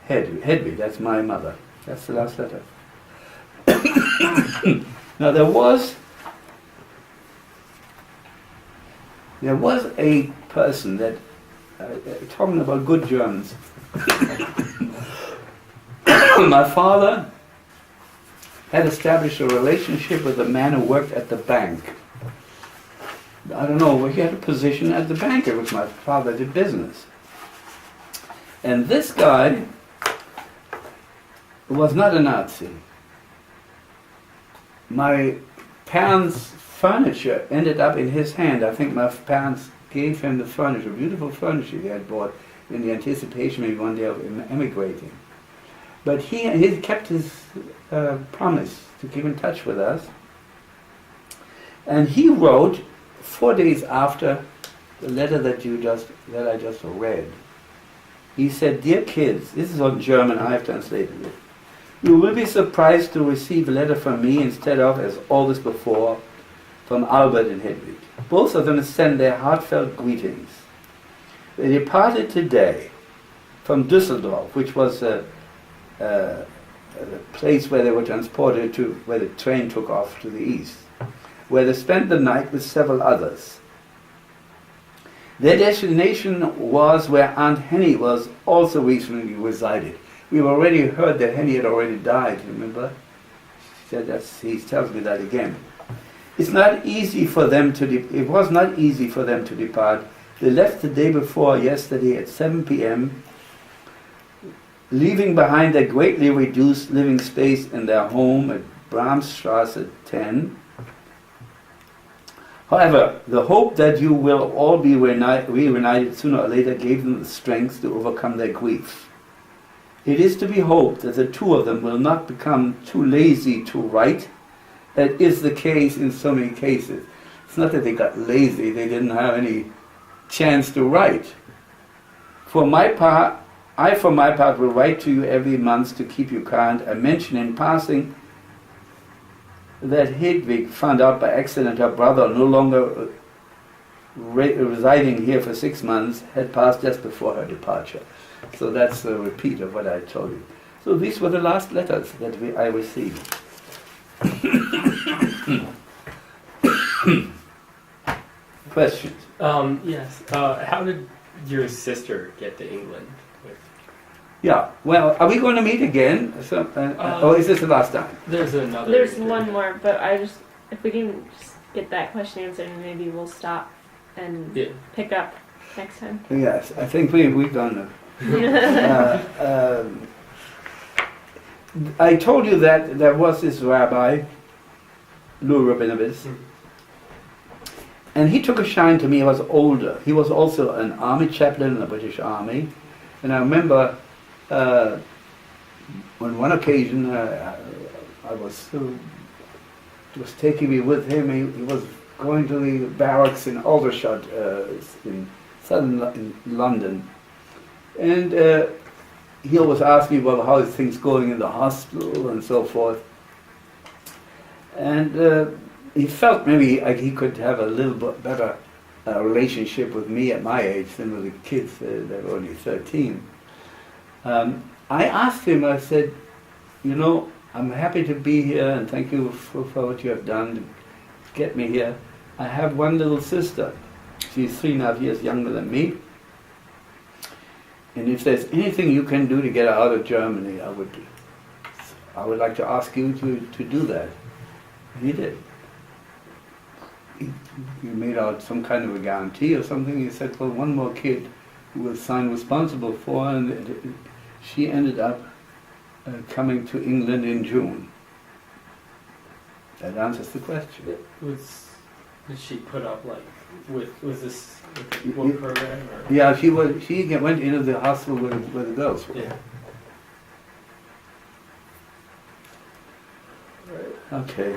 Hedwig, that's my mother. That's the last letter. Now there was a person that, talking about good Germans, my father had established a relationship with a man who worked at the bank. I don't know, he had a position at the bank at which my father did business. And this guy was not a Nazi. My parents' furniture ended up in his hand. I think my parents gave him the furniture, beautiful furniture he had bought in the anticipation maybe one day of emigrating. But he kept his promise to keep in touch with us. And he wrote 4 days after the letter that I just read. He said, "Dear kids," this is on German, I have translated it. "You will be surprised to receive a letter from me instead of, as always before, from Albert and Hedwig. Both of them send their heartfelt greetings. They departed today from Düsseldorf, which was a place where they were transported to, where the train took off to the east, where they spent the night with several others. Their destination was where Aunt Henny was also recently resided." We've already heard that Henny had already died, remember? She said he tells me that again. It was not easy for them to depart. They left the day before yesterday at 7 p.m., leaving behind a greatly reduced living space in their home at Brahmstrasse 10. However, the hope that you will all be reunited sooner or later gave them the strength to overcome their grief. It is to be hoped that the two of them will not become too lazy to write. That is the case in so many cases. It's not that they got lazy, they didn't have any chance to write. For my part, will write to you every month to keep you current. I mention in passing that Hedwig found out by accident her brother, no longer residing here for 6 months, had passed just before her departure. So that's a repeat of what I told you. So these were the last letters that I received. Questions? Yes. How did your sister get to England? Yeah. Well, are we going to meet again? Or is this the last time? There's another. There's one more, but if we can just get that question answered, maybe we'll stop and pick up next time. Yes, I think we've done I told you that there was this rabbi, Lou Rabinovitz, and he took a shine to me. He was older. He was also an army chaplain in the British Army. And I remember on one occasion he was taking me with him. He was going to the barracks in Aldershot in southern London. And he always asked me, well, how is things going in the hospital and so forth. And he felt maybe he could have a little bit better relationship with me at my age than with the kids that were only 13. I asked him, I said, I'm happy to be here and thank you for what you have done to get me here. I have one little sister. She's 3.5 years younger than me. And if there's anything you can do to get her out of Germany, I would like to ask you to do that. And he did. He made out some kind of a guarantee or something. He said, well, one more kid who was signed responsible for, and she ended up coming to England in June. That answers the question. Did she put up was this one program? Or? Yeah, she went into the hospital where the girls were. Yeah. Right. Okay.